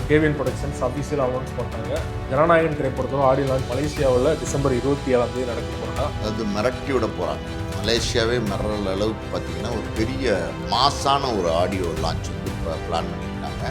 KVN productions official announce பண்ணாங்க. ஜனநாயகன் திரைப்படத்தோட audio launch மலேசியாவில் டிசம்பர் 27 நடக்க போகிறதா. அது மிரட்டி விட போகிறாங்க. மலேசியாவே மிரற அளவுக்கு பார்த்தீங்கன்னா ஒரு பெரிய மாசான ஒரு ஆடியோ லான்ச் வந்து இப்போ பிளான் பண்ணியிருக்காங்க.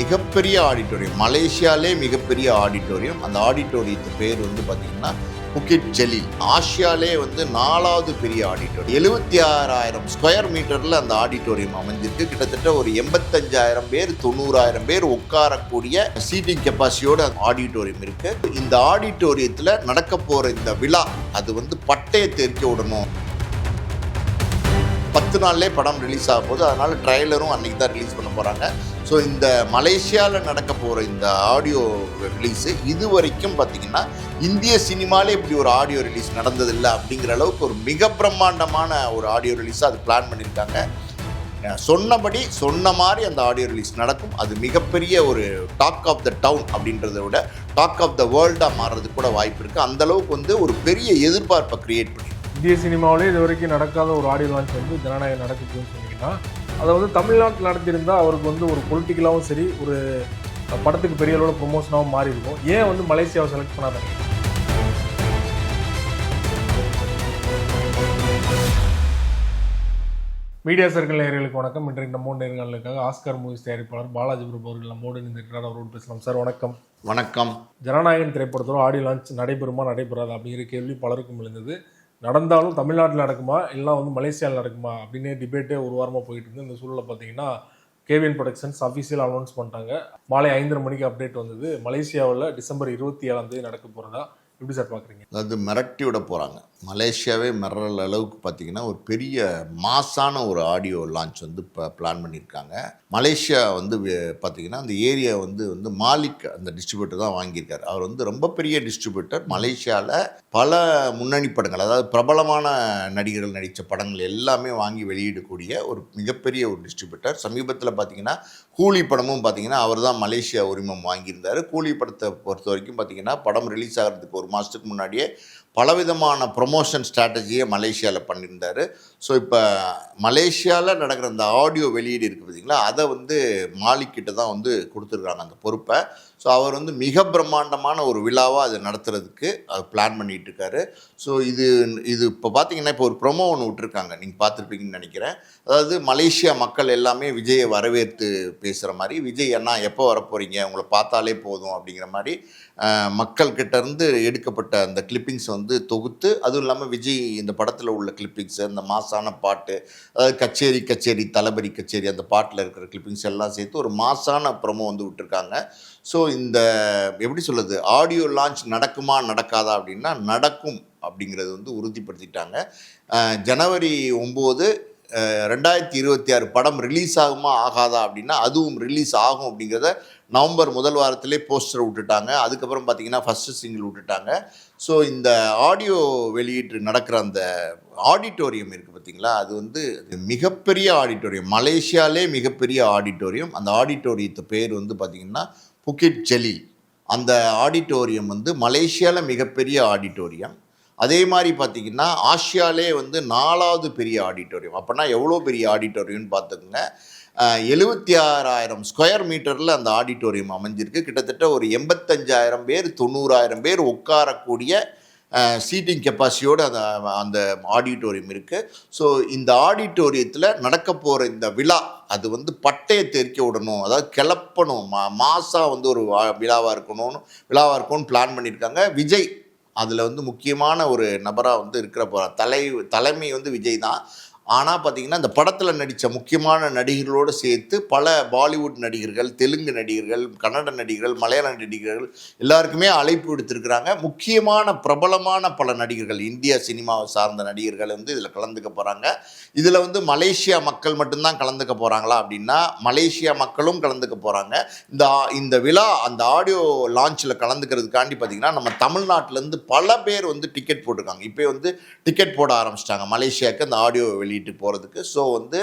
மிகப்பெரிய ஆடிட்டோரியம், மலேசியாலே மிகப்பெரிய ஆடிட்டோரியம். அந்த ஆடிட்டோரியத்து பேர் வந்து பார்த்தீங்கன்னா புக்கிட் ஜெலீல். ஆசியாலே வந்து 4வது பெரிய ஆடிட்டோரியம். 76,000 ஸ்கொயர் மீட்டரில் அந்த ஆடிட்டோரியம் அமைஞ்சிருக்கு. கிட்டத்தட்ட ஒரு 85,000 பேர் 90,000 பேர் உட்காரக்கூடிய சீட்டிங் கெப்பாசிட்டியோட ஆடிட்டோரியம் இருக்கு. இந்த ஆடிட்டோரியத்தில் நடக்க போகிற இந்த விழா அது வந்து பட்டையை தெறிக்க விடணும். 10 நாள்லேயே படம் ரிலீஸ் ஆக போகுது. அதனால் ட்ரைலரும் அன்றைக்கி தான் ரிலீஸ் பண்ண போகிறாங்க. ஸோ இந்த மலேசியாவில் நடக்க போகிற இந்த ஆடியோ ரிலீஸு இது வரைக்கும் பார்த்திங்கன்னா இந்திய சினிமாலே இப்படி ஒரு ஆடியோ ரிலீஸ் நடந்ததில்லை அப்படிங்கிற அளவுக்கு ஒரு மிக பிரம்மாண்டமான ஒரு ஆடியோ ரிலீஸாக அது பிளான் பண்ணியிருக்காங்க. சொன்னபடி சொன்ன மாதிரி அந்த ஆடியோ ரிலீஸ் நடக்கும். அது மிகப்பெரிய ஒரு டாக் ஆஃப் த டவுன் அப்படின்றத விட டாக் ஆஃப் த வேர்ல்டாக மாறுறதுக்கு கூட வாய்ப்பு இருக்குது. அந்தளவுக்கு வந்து ஒரு பெரிய எதிர்பார்ப்பை க்ரியேட் பண்ணி இந்திய சினிமாவிலே இது வரைக்கும் நடக்காத ஒரு ஆடியோ லான்ச் வந்து ஜனநாயகம் நடக்குதுன்னு சொன்னீங்கன்னா, அதை வந்து தமிழ்நாட்டில் நடத்தியிருந்தால் அவருக்கு வந்து ஒரு பொலிட்டிக்கலாகவும் சரி, ஒரு படத்துக்கு பெரிய அளவில் ப்ரொமோஷனாகவும் மாறி இருக்கும். ஏன் வந்து மலேசியாவை செலக்ட் பண்ணாதாங்க? மீடியா சர்க்கிள் நேயர்களுக்கு வணக்கம். இன்றைக்கு நம்ம நேர்களுக்காக ஆஸ்கார் மூவிஸ் தயாரிப்பாளர் பாலாஜி பிரபு அவர்கள் நம்மோடு இருந்திருக்கிறார். அவரோடு பேசலாம். சார் வணக்கம். வணக்கம். ஜனநாயகன் திரைப்படத்தோட ஆடியோ லான்ச் நடைபெறுமா நடைபெறாது அப்படிங்கிற கேள்வி பலருக்கும் எழுந்தது. நடந்தாலும் தமிழ்நாட்டில் நடக்குமா இல்லை வந்து மலேசியாவில் நடக்குமா அப்படின்னு டிபேட்டே ஒரு வாரமாக போயிட்டு இருந்து இந்த சூழலில் பார்த்தீங்கன்னா கேவிஎன் ப்ரொடக்ஷன்ஸ் அஃபிஷியல் அனௌன்ஸ் பண்ணிட்டாங்க. மாலை 5:30 மணிக்கு அப்டேட் வந்தது. மலேசியாவில் டிசம்பர் 27 நடக்க போகிறதா. எப்படி சார் பார்க்குறீங்க? அது மிரட்டி விட போகிறாங்க. மலேசியாவே மிரற அளவுக்கு பார்த்திங்கன்னா ஒரு பெரிய மாசான ஒரு ஆடியோ லான்ச் வந்து இப்போ பிளான் பண்ணியிருக்காங்க. மலேசியா வந்து பார்த்திங்கன்னா அந்த ஏரியா வந்து மாலிக் அந்த டிஸ்ட்ரிபியூட்டர் தான் வாங்கியிருக்காரு. அவர் வந்து ரொம்ப பெரிய டிஸ்ட்ரிபியூட்டர். மலேசியாவில் பல முன்னணி படங்கள், அதாவது பிரபலமான நடிகர்கள் நடித்த படங்கள் எல்லாமே வாங்கி வெளியிடக்கூடிய ஒரு மிகப்பெரிய ஒரு டிஸ்ட்ரிபியூட்டர். சமீபத்தில் பார்த்திங்கன்னா கூலி படமும் பார்த்திங்கன்னா அவர் தான் மலேசியா உரிமம் வாங்கியிருந்தார். கூலி படத்தை பொறுத்த வரைக்கும் பார்த்திங்கன்னா படம் ரிலீஸ் ஆகிறதுக்கு 1 மாதத்துக்கு முன்னாடியே பலவிதமான ப்ரொமோஷன் ஸ்ட்ராட்டஜியை மலேசியாவில் பண்ணியிருந்தார். ஸோ இப்போ மலேசியாவில் நடக்கிற அந்த ஆடியோ வெளியீடு இருக்குது பார்த்திங்களா, அதை வந்து மாலிக்கிட்ட தான் வந்து கொடுத்துருக்காங்க அந்த பொறுப்பை. ஸோ அவர் வந்து மிக பிரம்மாண்டமான ஒரு விழாவாக அதை நடத்துறதுக்கு அது பிளான் பண்ணிகிட்டு இருக்காரு. ஸோ இது இப்போ பார்த்திங்கன்னா இப்போ ஒரு ப்ரொமோ ஒன்று விட்டுருக்காங்க, நீங்கள் பார்த்துருப்பீங்கன்னு நினைக்கிறேன். அதாவது மலேசியா மக்கள் எல்லாமே விஜயை வரவேற்று பேசுகிற மாதிரி, விஜய் அண்ணா எப்போ வரப்போகிறீங்க, உங்களை பார்த்தாலே போதும் அப்படிங்கிற மாதிரி மக்கள்கிட்டேருந்து எடுக்கப்பட்ட அந்த கிளிப்பிங்ஸ் வந்து தொகுத்து, அதுவும் இல்லாமல் விஜய் இந்த படத்தில் உள்ள கிளிப்பிங்ஸு, அந்த மாசான பாட்டு, அதாவது கச்சேரி தளபதி கச்சேரி அந்த பாட்டில் இருக்கிற கிளிப்பிங்ஸ் எல்லாம் சேர்த்து ஒரு மாசான ப்ரொமோ வந்து விட்டுருக்காங்க. ஸோ இந்த எப்படி சொல்லுது, ஆடியோ லான்ச் நடக்குமா நடக்காதா அப்படின்னா நடக்கும் அப்படிங்கிறது வந்து உறுதிப்படுத்திட்டாங்க. ஜனவரி 9 2026 படம் ரிலீஸ் ஆகுமா ஆகாதா அப்படின்னா அதுவும் ரிலீஸ் ஆகும் அப்படிங்கிறத நவம்பர் முதல் வாரத்திலே போஸ்டர் விட்டுட்டாங்க. அதுக்கப்புறம் பார்த்திங்கன்னா ஃபஸ்ட்டு சிங்கிள் விட்டுட்டாங்க. ஸோ இந்த ஆடியோ வெளியீட்டு நடக்கிற அந்த ஆடிட்டோரியம் இருக்குது பார்த்திங்களா, அது வந்து மிகப்பெரிய ஆடிட்டோரியம். மலேசியாலே மிகப்பெரிய ஆடிட்டோரியம். அந்த ஆடிட்டோரியத்து பேர் வந்து பார்த்திங்கன்னா புக்கிட் ஜெலீல். அந்த ஆடிட்டோரியம் வந்து மலேசியாவில் மிகப்பெரிய ஆடிட்டோரியம். அதே மாதிரி பார்த்திங்கன்னா ஆசியாலே வந்து 4வது பெரிய ஆடிட்டோரியம். அப்படின்னா எவ்வளோ பெரிய ஆடிட்டோரியம்னு பார்த்துக்குங்க. 76,000 ஸ்கொயர் மீட்டரில் அந்த ஆடிட்டோரியம் அமைஞ்சிருக்கு. கிட்டத்தட்ட ஒரு 85,000 பேர் 90,000 பேர் உட்காரக்கூடிய சீட்டிங் கெப்பாசிட்டியோடு அந்த ஆடிட்டோரியம் இருக்குது. ஸோ இந்த ஆடிட்டோரியத்தில் நடக்க போகிற இந்த விழா அது வந்து பட்டையை தெறிக்க விடணும், அதாவது கிளப்பணும், மாசாக வந்து ஒரு விழாவாக இருக்கும்னு பிளான் பண்ணியிருக்காங்க. விஜய் அதில் வந்து முக்கியமான ஒரு நபராக வந்து இருக்கிற தலைமை வந்து விஜய் தான். ஆனால் பார்த்திங்கன்னா இந்த படத்தில் நடித்த முக்கியமான நடிகர்களோடு சேர்த்து பல பாலிவுட் நடிகர்கள், தெலுங்கு நடிகர்கள், கன்னட நடிகர்கள், மலையாள நடிகர்கள் எல்லாருக்குமே அழைப்பு விடுத்திருக்கிறாங்க. முக்கியமான பிரபலமான பல நடிகர்கள், இந்திய சினிமாவை சார்ந்த நடிகர்கள் வந்து இதில் கலந்துக்க போகிறாங்க. இதில் வந்து மலேசியா மக்கள் மட்டும்தான் கலந்துக்க போகிறாங்களா அப்படின்னா மலேசியா மக்களும் கலந்துக்க போகிறாங்க. இந்த விழா அந்த ஆடியோ லான்ச்சில் கலந்துக்கிறதுக்காண்டி பார்த்திங்கன்னா நம்ம தமிழ்நாட்டிலேருந்து பல பேர் வந்து டிக்கெட் போட்டிருக்காங்க. இப்போ வந்து டிக்கெட் போட ஆரம்பிச்சிட்டாங்க மலேசியாவுக்கு அந்த ஆடியோ வெளியிட்டு போகிறதுக்கு. ஸோ வந்து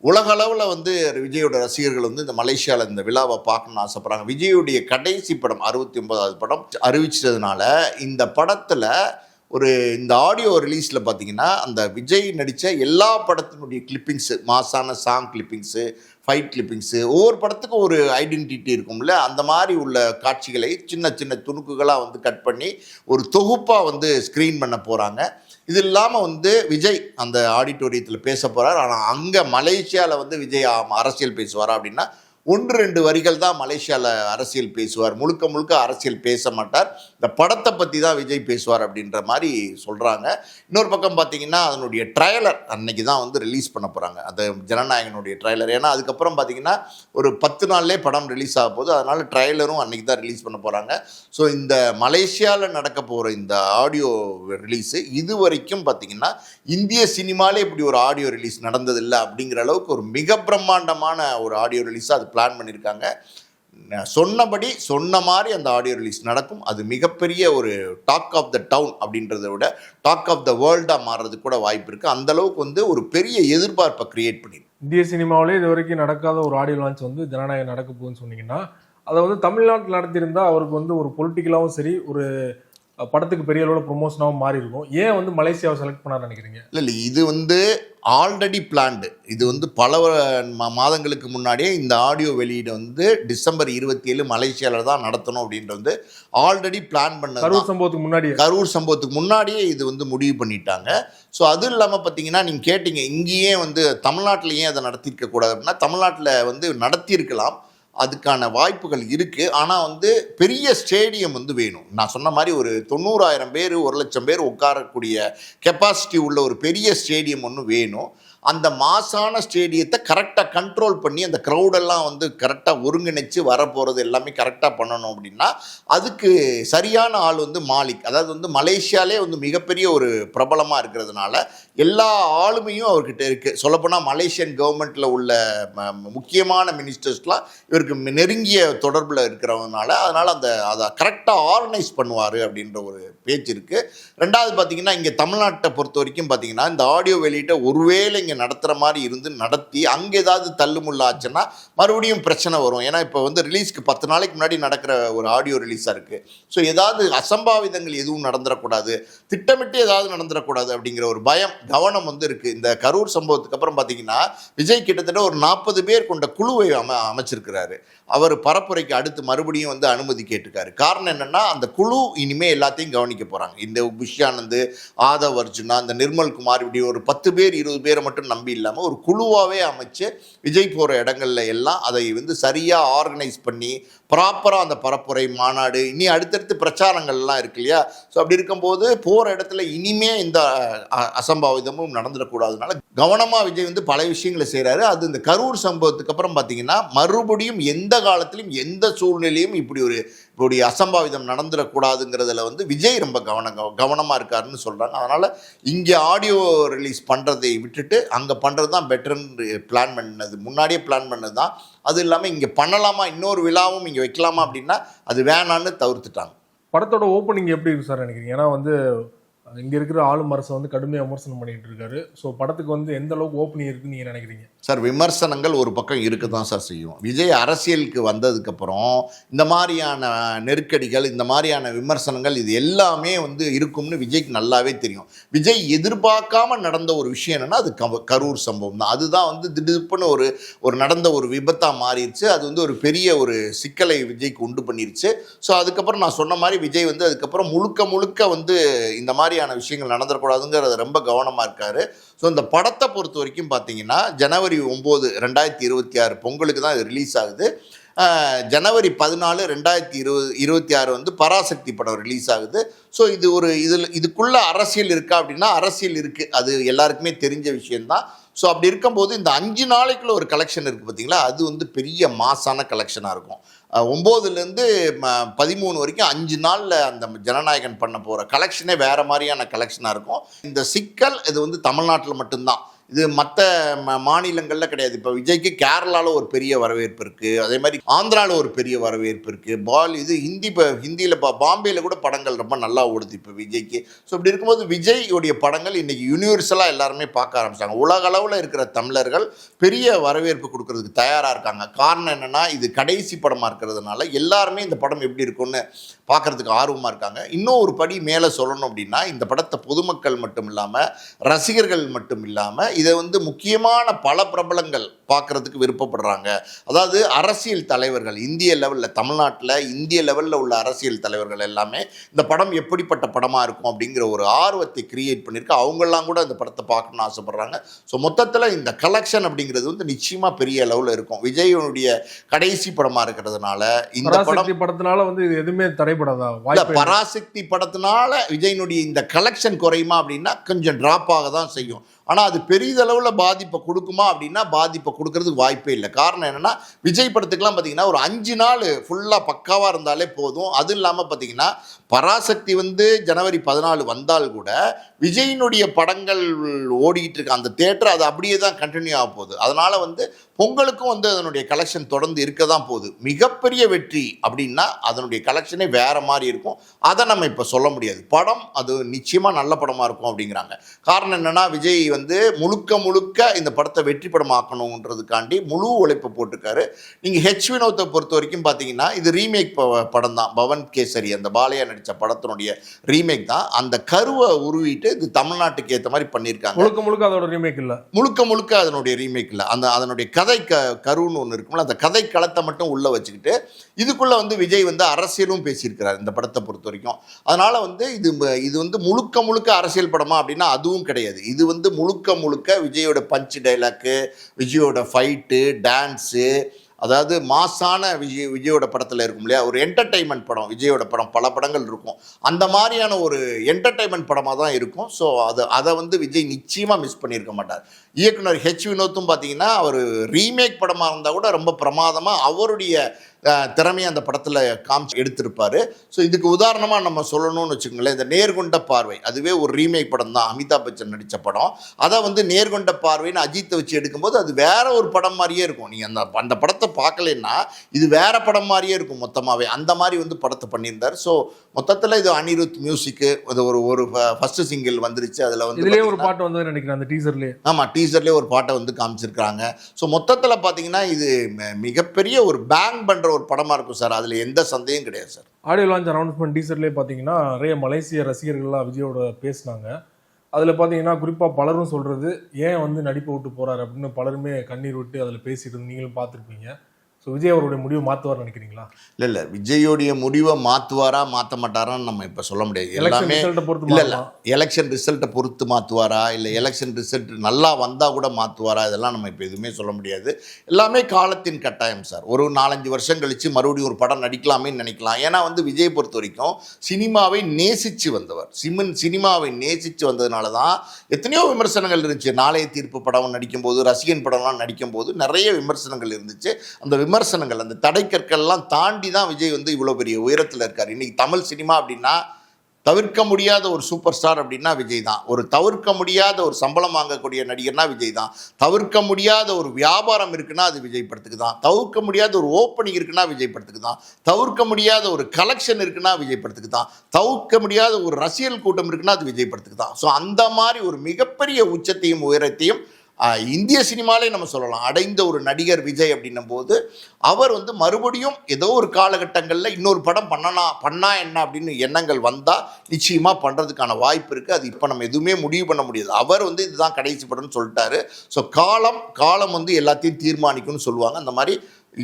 உலகளவில் வந்து விஜயோட ரசிகர்கள் வந்து இந்த மலேசியாவில் இந்த விழாவை பார்க்கணும்னு ஆசைப்படுறாங்க. விஜயுடைய கடைசி படம் 69வது படம் அறிவிச்சதுனால இந்த படத்தில் ஒரு இந்த ஆடியோ ரிலீஸில் பார்த்தீங்கன்னா அந்த விஜய் நடித்த எல்லா படத்தினுடைய கிளிப்பிங்ஸு, மாசான சாங் கிளிப்பிங்ஸு, ஃபைட் கிளிப்பிங்ஸு, ஒவ்வொரு படத்துக்கும் ஒரு ஐடென்டிட்டி இருக்கும்ல, அந்த மாதிரி உள்ள காட்சிகளை சின்ன சின்ன துணுக்குகளாக வந்து கட் பண்ணி ஒரு தொகுப்பாக வந்து ஸ்க்ரீன் பண்ண போகிறாங்க. இது இல்லாமல் வந்து விஜய் அந்த ஆடிட்டோரியத்தில் பேச போகிறார். ஆனால் அங்கே மலேசியாவில் வந்து விஜய் அரசியல் பேசுவாரா அப்படின்னா 1-2 வரிகள் தான் மலேசியாவில் அரசியல் பேசுவார். முழுக்க முழுக்க அரசியல் பேச மாட்டார். இந்த படத்தை பற்றி தான் விஜய் பேசுவார் அப்படின்ற மாதிரி சொல்கிறாங்க. இன்னொரு பக்கம் பார்த்தீங்கன்னா அதனுடைய ட்ரைலர் அன்னைக்கு தான் வந்து ரிலீஸ் பண்ண போகிறாங்க, அந்த ஜனநாயகனுடைய ட்ரைலர். ஏன்னா அதுக்கப்புறம் பார்த்தீங்கன்னா ஒரு 10 நாள்லேயே படம் ரிலீஸ் ஆக போகுது. அதனால் ட்ரைலரும் அன்னைக்கு தான் ரிலீஸ் பண்ண போகிறாங்க. ஸோ இந்த மலேசியாவில் நடக்க போகிற இந்த ஆடியோ ரிலீஸு இது வரைக்கும் பார்த்தீங்கன்னா இந்திய சினிமாலே இப்படி ஒரு ஆடியோ ரிலீஸ் நடந்ததில்லை அப்படிங்கிற அளவுக்கு ஒரு மிக பிரம்மாண்டமான ஒரு ஆடியோ ரிலீஸ் அது பிளான் பண்ணியிருக்காங்க. சொன்னபடி சொன்ன மாதிரி அந்த ஆடியோ ரிலீஸ் நடக்கும். அது மிகப்பெரிய ஒரு டாக் ஆஃப் த டவுன் அப்படின்றத விட டாக் ஆஃப் த வேர்ல்டாக மாறுறதுக்கு கூட வாய்ப்பு இருக்குது. அந்த அளவுக்கு வந்து ஒரு பெரிய எதிர்பார்ப்பை கிரியேட் பண்ணிடும். இந்திய சினிமாவிலே இது வரைக்கும் நடக்காத ஒரு ஆடியோ லான்ச் வந்து ஜனநாயகம் நடக்க போகுதுன்னு சொன்னீங்கன்னா, அதை வந்து தமிழ்நாட்டில் நடத்தியிருந்தா அவருக்கு வந்து ஒரு பொலிட்டிக்கலாகவும் சரி, ஒரு படத்துக்கு பெரிய அளவில் ப்ரொமோஷனாகவும் மாறி இருக்கும். ஏன் வந்து மலேசியாவை செலக்ட் பண்ணார் நினைக்கிறீங்க? இல்லை இது வந்து ஆல்ரெடி பிளான்டு. இது வந்து பல மாதங்களுக்கு முன்னாடியே இந்த ஆடியோ வெளியீடு வந்து டிசம்பர் 27 மலேசியாவில் தான் நடத்தணும் அப்படின்றது வந்து ஆல்ரெடி பிளான் பண்ண. கரூர் சம்பவத்துக்கு முன்னாடியே இது வந்து முடிவு பண்ணிட்டாங்க. ஸோ அதுவும் இல்லாமல் பார்த்தீங்கன்னா நீங்கள் கேட்டீங்க இங்கேயே வந்து தமிழ்நாட்டில் ஏன் அதை நடத்தியிருக்க கூடாது அப்படின்னா, தமிழ்நாட்டில் வந்து நடத்தியிருக்கலாம், அதுக்கான வாய்ப்புகள் இருக்குது. ஆனால் வந்து பெரிய ஸ்டேடியம் வந்து வேணும். நான் சொன்ன மாதிரி ஒரு 90,000 பேர் 1,00,000 பேர் உட்காரக்கூடிய கெப்பாசிட்டி உள்ள ஒரு பெரிய ஸ்டேடியம் ஒன்று வேணும். அந்த மாசான ஸ்டேடியத்தை கரெக்டாக கண்ட்ரோல் பண்ணி அந்த க்ரௌடெல்லாம் வந்து கரெக்டாக ஒருங்கிணைச்சு வரப்போகிறது எல்லாமே கரெக்டாக பண்ணணும் அப்படின்னா அதுக்கு சரியான ஆள் வந்து மாலிக். அதாவது வந்து மலேசியாலே வந்து மிகப்பெரிய ஒரு பிரபலமாக இருக்கிறதுனால எல்லா ஆளுமையும் அவர்கிட்ட இருக்குது. சொல்லப்போனால் மலேசியன் கவர்மெண்ட்டில் உள்ள முக்கியமான மினிஸ்டர்ஸ்லாம் இவருக்கு நெருங்கிய தொடர்பில் இருக்கிறவனால அதனால் அதை கரெக்டாக ஆர்கனைஸ் பண்ணுவார் அப்படின்ற ஒரு பேச்சு இருக்குது. ரெண்டாவது பார்த்திங்கன்னா இங்கே தமிழ்நாட்டை பொறுத்த வரைக்கும் பார்த்திங்கன்னா இந்த ஆடியோ வெளியிட்ட ஒருவேளை இங்கே நடத்துகிற மாதிரி இருந்து நடத்தி அங்கே ஏதாவது தள்ளுமுள்ள ஆச்சுன்னா மறுபடியும் பிரச்சனை வரும். ஏன்னா இப்போ வந்து ரிலீஸ்க்கு 10 நாளைக்கு முன்னாடி நடக்கிற ஒரு ஆடியோ ரிலீஸாக இருக்குது. ஸோ ஏதாவது அசம்பாவிதங்கள் எதுவும் நடந்துடக்கூடாது, திட்டமிட்டு ஏதாவது நடந்துடக்கூடாது அப்படிங்கிற ஒரு பயம் கவனம் வந்து இருக்குது. இந்த கரூர் சம்பவத்துக்கு அப்புறம் பார்த்தீங்கன்னா விஜய் கிட்டத்தட்ட ஒரு 40 பேர் கொண்ட குழுவை அமைச்சிருக்கிறாரு. அவர் பரப்புரைக்கு அடுத்து மறுபடியும் வந்து அனுமதி கேட்டுக்காரு. காரணம் என்னென்னா அந்த குழு இனிமேல் எல்லாத்தையும் கவனிக்க போகிறாங்க. இந்த புஷ்யானந்த், ஆதவ் அர்ஜுனா, இந்த நிர்மல் குமார், இப்படி ஒரு 10 பேர் 20 பேரை மட்டும் நம்பி இல்லாமல் ஒரு குழுவாகவே அமைச்சு விஜய் போகிற இடங்கள்ல எல்லாம் அதை வந்து சரியாக ஆர்கனைஸ் பண்ணி ப்ராப்பராக அந்த பரப்புரை மாநாடு இனி அடுத்தடுத்து பிரச்சாரங்கள்லாம் இருக்கு இல்லையா. ஸோ அப்படி இருக்கும்போது போகிற இடத்துல இனிமே இந்த அசம்பாவிதமும் நடந்துடக்கூடாதுனால கவனமாக விஜய் வந்து பல விஷயங்களை செய்கிறாரு. அது இந்த கரூர் சம்பவத்துக்கு அப்புறம் பார்த்தீங்கன்னா மறுபடியும் எந்த காலத்திலும் எந்த சூழ்நிலையும் இப்படி அசம்பாவிதம் நடந்துடக்கூடாதுங்கிறதுல வந்து விஜய் ரொம்ப கவனமாக இருக்காருன்னு சொல்கிறாங்க. அதனால் இங்கே ஆடியோ ரிலீஸ் பண்ணுறதை விட்டுட்டு அங்கே பண்ணுறது தான் பெட்டர்னு பிளான் பண்ணது, முன்னாடியே பிளான் பண்ணது தான். அது இல்லாமல் இங்கே பண்ணலாமா, இன்னொரு விழாவும் இங்கே வைக்கலாமா அப்படின்னா அது வேணான்னு தவிர்த்துட்டாங்க. படத்தோட ஓப்பனிங் எப்படி இருக்கு சார் நினைக்கிறீங்க? ஏன்னா வந்து இங்கே இருக்கிற ஆளும் அரசை வந்து கடுமையாக விமர்சனம் பண்ணிட்டு இருக்காரு. ஸோ படத்துக்கு வந்து எந்த அளவுக்கு ஓப்பனிங் இருக்குன்னு நீங்கள் நினைக்கிறீங்க? சார் விமர்சனங்கள் ஒரு பக்கம் இருக்க தான் சார் செய்யும். விஜய் அரசியலுக்கு வந்ததுக்கப்புறம் இந்த மாதிரியான நெருக்கடிகள், இந்த மாதிரியான விமர்சனங்கள் இது எல்லாமே வந்து இருக்கும்னு விஜய்க்கு நல்லாவே தெரியும். விஜய் எதிர்பார்க்காம நடந்த ஒரு விஷயம் என்னென்னா அது கரூர் சம்பவம் தான். அதுதான் வந்து திடுப்புன்னு ஒரு நடந்த ஒரு விபத்தாக மாறிடுச்சு. அது வந்து ஒரு பெரிய ஒரு சிக்கலை விஜய்க்கு உண்டு பண்ணிருச்சு. ஸோ அதுக்கப்புறம் நான் சொன்ன மாதிரி விஜய் வந்து அதுக்கப்புறம் முழுக்க வந்து இந்த மாதிரியான விஷயங்கள் நடந்துடக்கூடாதுங்கிறத ரொம்ப கவனமாக இருக்காரு. ஸோ இந்த படத்தை பொறுத்த வரைக்கும் பார்த்தீங்கன்னா ஜனவரி 9, 2026 பொங்கலுக்கு தான் இது ரிலீஸ் ஆகுது. ஜனவரி 14, 2026 வந்து பராசக்தி படம் ரிலீஸ் ஆகுது. ஸோ இதுக்குள்ள அரசியல் இருக்கா அப்படின்னா அரசியல் இருக்குது, அது எல்லாருக்குமே தெரிஞ்ச விஷயந்தான். ஸோ அப்படி இருக்கும்போது இந்த 5 நாளைக்குள்ள ஒரு கலெக்ஷன் இருக்குது பார்த்தீங்களா, அது வந்து பெரிய மாசான கலெக்ஷனாக இருக்கும். 9லேருந்து 13 வரைக்கும் 5 நாளில் அந்த ஜனநாயகன் பண்ண போகிற கலெக்ஷனே வேறு மாதிரியான கலெக்ஷனாக இருக்கும். இந்த சிக்கல் இது வந்து தமிழ்நாட்டில் மட்டும்தான். இது மற்ற மாநிலங்களில் கிடையாது. இப்போ விஜய்க்கு கேரளாவில் ஒரு பெரிய வரவேற்பு இருக்குது, அதே மாதிரி ஆந்திராவில் ஒரு பெரிய வரவேற்பு இருக்குது. இது ஹிந்தியில் பாம்பேயில் கூட படங்கள் ரொம்ப நல்லா ஓடுது இப்போ விஜய்க்கு. ஸோ இப்படி இருக்கும்போது விஜய்யுடைய படங்கள் இன்றைக்கி யூனிவர்சலாக எல்லாருமே பார்க்க ஆரம்பிச்சாங்க. உலக அளவில் இருக்கிற தமிழர்கள் பெரிய வரவேற்பு கொடுக்கறதுக்கு தயாராக இருக்காங்க. காரணம் என்னென்னா, இது கடைசி படமாக இருக்கிறதுனால எல்லாருமே இந்த படம் எப்படி இருக்கும்னு பார்க்குறதுக்கு ஆர்வமாக இருக்காங்க. இன்னும் ஒரு படி மேலே சொல்லணும் அப்படின்னா, இந்த படத்தை பொதுமக்கள் மட்டும் இல்லாமல், ரசிகர்கள் மட்டும் இல்லாமல், இதை வந்து முக்கியமான பல பிரபலங்கள் பார்க்குறதுக்கு விருப்பப்படுறாங்க. அதாவது அரசியல் தலைவர்கள் இந்திய லெவலில், தமிழ்நாட்டில் இந்திய லெவலில் உள்ள அரசியல் தலைவர்கள் எல்லாமே இந்த படம் எப்படிப்பட்ட படமாக இருக்கும் அப்படிங்கிற ஒரு ஆர்வத்தை கிரியேட் பண்ணியிருக்கு. அவங்கெல்லாம் கூட இந்த படத்தை பார்க்கணும்னு ஆசைப்பட்றாங்க. ஸோ மொத்தத்தில் இந்த கலெக்ஷன் அப்படிங்கிறது வந்து நிச்சயமாக பெரிய லெவலில் இருக்கும். விஜயனுடைய கடைசி படமாக இருக்கிறதுனால இந்த படத்தினால வந்து இது எதுவுமே தடைபடாதா? பராசக்தி படத்தினால விஜயனுடைய இந்த கலெக்ஷன் குறையுமா அப்படின்னா கொஞ்சம் டிராப் ஆக தான் செய்யும். ஆனால் அது பெரிதளவில் பாதிப்பை கொடுக்குமா அப்படின்னா பாதிப்பை கொடுக்கறதுக்கு வாய்ப்பே இல்லை. காரணம் என்னென்னா, விஜய் படத்துக்கெலாம் பார்த்தீங்கன்னா ஒரு 5 நாள் ஃபுல்லாக பக்காவாக இருந்தாலே போதும். அது இல்லாமல் பார்த்தீங்கன்னா பராசக்தி வந்து ஜனவரி 14 வந்தால் கூட விஜயினுடைய படங்கள் ஓடிக்கிட்டு இருக்க அந்த தேட்டர் அது அப்படியே தான் கண்டினியூ ஆக போகுது. அதனால் வந்து பொங்கலுக்கும் வந்து அதனுடைய கலெக்ஷன் தொடர்ந்து இருக்க தான் போகுது. மிகப்பெரிய வெற்றி அப்படின்னா அதனுடைய கலெக்ஷனே வேறு மாதிரி இருக்கும். அதை நம்ம இப்போ சொல்ல முடியாது. படம் அது நிச்சயமாக நல்ல படமாக இருக்கும் அப்படிங்கிறாங்க. காரணம் என்னென்னா, விஜய் வந்து முழுக்க இந்த படத்தை வெற்றி படமாக்கணுன்றதுக்காண்டி முழு உழைப்பை போட்டிருக்காரு. நீங்கள் ஹெச் வினோத்தை பொறுத்த வரைக்கும் பார்த்தீங்கன்னா, இது ரீமேக் படம் தான். பவன் கேசரி அந்த பாலையா நடித்த படத்தினுடைய ரீமேக் தான். அந்த கருவை உருவிட்டு இது தமிழ்நாட்டுக்கு ஏற்ற மாதிரி பண்ணியிருக்காங்க. முழுக்க அதோட ரீமேக் இல்லை, முழுக்க அதனுடைய ரீமேக் இல்லை. அதனுடைய கதை கருன்னு ஒன்று இருக்கும்ல, அந்த கதை களத்தை மட்டும் உள்ளே வச்சுக்கிட்டு இதுக்குள்ளே வந்து விஜய் வந்து அரசியலும் பேசியிருக்கிறார் இந்த படத்தை பொறுத்த வரைக்கும். அதனால் வந்து இது வந்து முழுக்க அரசியல் படமா அப்படின்னா அதுவும் கிடையாது. இது வந்து முழுக்க விஜயோட பஞ்ச் டைலாக்கு, விஜயோட ஃபைட்டு, டான்ஸு, அதாவது மாசான விஜயோட படத்தில் இருக்கும் இல்லையா, ஒரு என்டர்டெயின்மெண்ட் படம். விஜயோட படம் பல படங்கள் இருக்கும், அந்த மாதிரியான ஒரு என்டர்டெயின்மெண்ட் படமாக தான் இருக்கும். ஸோ அதை வந்து விஜய் நிச்சயமாக மிஸ் பண்ணியிருக்க மாட்டார். இயக்குனர் ஹெச் வினோத்தும் பார்த்தீங்கன்னா, அவர் ரீமேக் படமாக இருந்தால் கூட ரொம்ப பிரமாதமாக அவருடைய திறமையை அந்த படத்தில் காமிச்சு எடுத்திருப்பார். ஸோ இதுக்கு உதாரணமாக நம்ம சொல்லணும்னு வச்சுக்கோங்களேன், இந்த நேர்கொண்ட பார்வை அதுவே ஒரு ரீமேக் படம் தான், அமிதாப் பச்சன் நடித்த படம். அதை வந்து நேர்கொண்ட பார்வைன்னு அஜித்தை வச்சு எடுக்கும்போது அது வேற ஒரு படம் மாதிரியே இருக்கும். நீங்கள் அந்த படத்தை பார்க்கலன்னா இது வேற படம் மாதிரியே இருக்கும் மொத்தமாகவே. அந்த மாதிரி வந்து படத்தை பண்ணியிருந்தார். ஸோ மொத்தத்தில் இது அனிருத் மியூசிக்கு அது ஒரு ஃபர்ஸ்ட் சிங்கிள் வந்துருச்சு. அதில் வந்து இதுலேயே ஒரு பாட்டு வந்து நினைக்கிறேன் அந்த டீசர்லேயே. ஆமாம், டீசர்லேயே ஒரு பாட்டை வந்து காமிச்சிருக்கிறாங்க. ஸோ மொத்தத்தில் பார்த்தீங்கன்னா இது மிகப்பெரிய ஒரு பேங் பண்ணுற ஒரு படமாக இருக்கும் சார். அதில் எந்த சந்தேகம் கிடையாது சார். ஆடியோ லான்ச் அனௌன்ஸ்மெண்ட் டீசர்லேயே பார்த்தீங்கன்னா நிறைய மலேசிய ரசிகர்கள்லாம் விஜயோட பேசினாங்க. அதில் பார்த்தீங்கன்னா குறிப்பாக பலரும் சொல்கிறது, ஏன் வந்து நடிப்பை விட்டு போகிறாரு அப்படின்னு பலருமே கண்ணீர் விட்டு அதில் பேசிட்டு நீங்களும் பார்த்துருப்பீங்க. ஸோ விஜய் அவருடைய முடிவை மாற்றுவார்னு நினைக்கிறீங்களா? இல்லை, விஜயோடைய முடிவை மாற்றுவாரா மாற்ற மாட்டாரான்னு நம்ம இப்போ சொல்ல முடியாது. எல்லாமே இல்லை, எலெக்ஷன் ரிசல்ட்டை பொறுத்து மாற்றுவாரா, இல்லை எலெக்ஷன் ரிசல்ட் நல்லா வந்தால் கூட மாற்றுவாரா, இதெல்லாம் நம்ம இப்போ எதுவுமே சொல்ல முடியாது. எல்லாமே காலத்தின் கட்டாயம் சார். ஒரு 4-5 வருஷம் கழித்து மறுபடியும் ஒரு படம் நடிக்கலாமேன்னு நினைக்கலாம். ஏன்னா வந்து விஜய் பொறுத்த வரைக்கும் சினிமாவை நேசித்து வந்தவர். சினிமாவை நேசித்து வந்ததுனால தான் எத்தனையோ விமர்சனங்கள் இருந்துச்சு. நாளைய தீர்ப்பு படம் நடிக்கும்போது, ரசிகன் படம்லாம் நடிக்கும்போது நிறைய விமர்சனங்கள் இருந்துச்சு. அந்த விமர்சனங்கள், அந்த தடைக்கற்கள்லாம் தாண்டி தான் விஜய் வந்து இவ்வளோ பெரிய உயரத்தில் இருக்கார். இன்றைக்கி தமிழ் சினிமா அப்படின்னா தவிர்க்க முடியாத ஒரு சூப்பர் ஸ்டார் அப்படின்னா விஜய் தான். ஒரு தவிர்க்க முடியாத ஒரு சம்பளம் வாங்கக்கூடிய நடிகர்னா விஜய் தான். தவிர்க்க முடியாத ஒரு வியாபாரம் இருக்குன்னா அது விஜய் படத்துக்கு தான். தவிர்க்க முடியாத ஒரு ஓப்பனிங் இருக்குன்னா விஜய் படத்துக்கு தான். தவிர்க்க முடியாத ஒரு கலெக்ஷன் இருக்குன்னா விஜய் படத்துக்கு தான். தவிர்க்க முடியாத ஒரு ரசிகர் கூட்டம் இருக்குன்னா அது விஜய் படத்துக்கு தான். ஸோ அந்த மாதிரி ஒரு மிகப்பெரிய உச்சத்தையும் உயரத்தையும் இந்திய சினிமாலே நம்ம சொல்லலாம் அடைந்த ஒரு நடிகர் விஜய் அப்படின்னும் போது, அவர் வந்து மறுபடியும் ஏதோ ஒரு காலகட்டங்களில் இன்னொரு படம் பண்ணா என்ன அப்படின்னு எண்ணங்கள் வந்தால் நிச்சயமாக பண்ணுறதுக்கான வாய்ப்பு இருக்குது. அது இப்போ நம்ம எதுவுமே முடிவு பண்ண முடியாது. அவர் வந்து இதுதான் கடைசி படம்னு சொல்லிட்டாரு. ஸோ காலம் வந்து எல்லாத்தையும் தீர்மானிக்கும்னு சொல்லுவாங்க. அந்த மாதிரி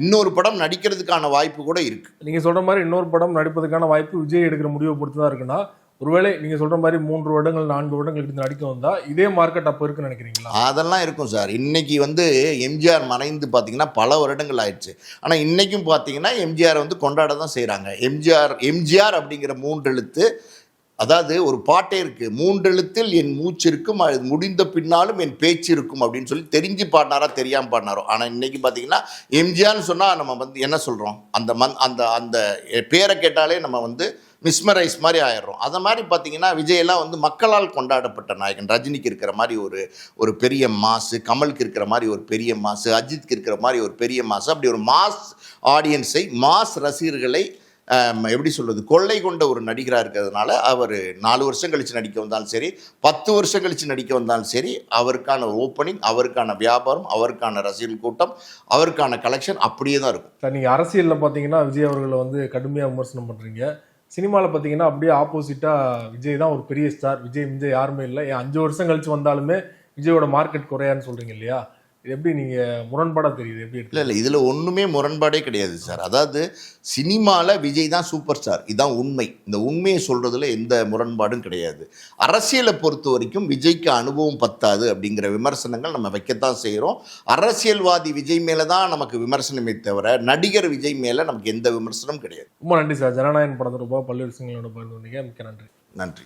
இன்னொரு படம் நடிக்கிறதுக்கான வாய்ப்பு கூட இருக்குது. நீங்கள் சொல்கிற மாதிரி இன்னொரு படம் நடிப்பதற்கான வாய்ப்பு விஜய் எடுக்கிற முடிவை பொறுத்து தான் இருக்குன்னா, ஒருவேளை நீங்கள் சொல்கிற மாதிரி 3 வருடங்கள் 4 வருடங்கள் எடுத்து நடிக்க வந்தால் இதே மார்க்கெட் அப்போ இருக்குன்னு நினைக்கிறீங்களா? அதெல்லாம் இருக்கும் சார். இன்றைக்கி வந்து எம்ஜிஆர் மறைந்து பார்த்தீங்கன்னா பல வருடங்கள் ஆயிடுச்சு. ஆனால் இன்றைக்கும் பார்த்தீங்கன்னா எம்ஜிஆர் வந்து கொண்டாட தான் செய்கிறாங்க. எம்ஜிஆர் அப்படிங்கிற 3 எழுத்து, அதாவது ஒரு பாட்டே இருக்குது, 3 எழுத்தில் என் மூச்சு இருக்கும், அது முடிந்த பின்னாலும் என் பேச்சு இருக்கும் அப்படின்னு சொல்லி தெரிஞ்சு பாடினாரா தெரியாமல் பாடினாரோ. ஆனால் இன்றைக்கி பார்த்தீங்கன்னா எம்ஜிஆர்னு சொன்னால் நம்ம வந்து என்ன சொல்கிறோம், அந்த பேரை கேட்டாலே நம்ம வந்து மிஸ்மரைஸ் மாதிரி ஆயிடுறோம். அதை மாதிரி பார்த்தீங்கன்னா விஜயெல்லாம் வந்து மக்களால் கொண்டாடப்பட்ட நாயகன். ரஜினிக்கு இருக்கிற மாதிரி ஒரு பெரிய மாசு, கமலுக்கு இருக்கிற மாதிரி ஒரு பெரிய மாசு, அஜித்துக்கு இருக்கிற மாதிரி ஒரு பெரிய மாசு, அப்படி ஒரு மாஸ் ஆடியன்ஸை, மாஸ் ரசிகர்களை எப்படி சொல்வது, கொள்ளை கொண்ட ஒரு நடிகராக இருக்கிறதுனால அவர் 4 வருஷம் கழித்து நடிக்க வந்தாலும் சரி, 10 வருஷம் கழித்து நடிக்க வந்தாலும் சரி, அவருக்கான ஓப்பனிங், அவருக்கான வியாபாரம், அவருக்கான ரசிகர்கள் கூட்டம், அவருக்கான கலெக்ஷன் அப்படியே தான் இருக்கும். சார், நீங்கள் அரசியலில் பார்த்தீங்கன்னா விஜய் அவர்களை வந்து கடுமையாக விமர்சனம் பண்ணுறீங்க. சினிமாவில் பார்த்தீங்கன்னா அப்படியே ஆப்போசிட்டாக விஜய் தான் ஒரு பெரிய ஸ்டார், விஜய் யாருமே இல்லை, 5 வருஷம் கழித்து வந்தாலுமே விஜயோட மார்க்கெட் குறையான்னு சொல்கிறீங்க இல்லையா? இது எப்படி நீங்கள் முரண்பாடாக தெரியுது? எப்படி இல்லை இதில் ஒன்றுமே முரண்பாடே கிடையாது சார். அதாவது சினிமாவில் விஜய் தான் சூப்பர் ஸ்டார், இதுதான் உண்மை. இந்த உண்மையை சொல்கிறதுல எந்த முரண்பாடும் கிடையாது. அரசியலை பொறுத்த வரைக்கும் விஜய்க்கு அனுபவம் பத்தாது அப்படிங்கிற விமர்சனங்கள் நம்ம வைக்கத்தான் செய்கிறோம். அரசியல்வாதி விஜய் மேலே தான் நமக்கு விமர்சனமே தவிர நடிகர் விஜய் மேலே நமக்கு எந்த விமர்சனமும் கிடையாது. ரொம்ப நன்றி சார். ஜனநாயகன் படத்தோட பல்வேறு விஷயங்களோட பகிர்ந்து. மிக்க நன்றி. நன்றி.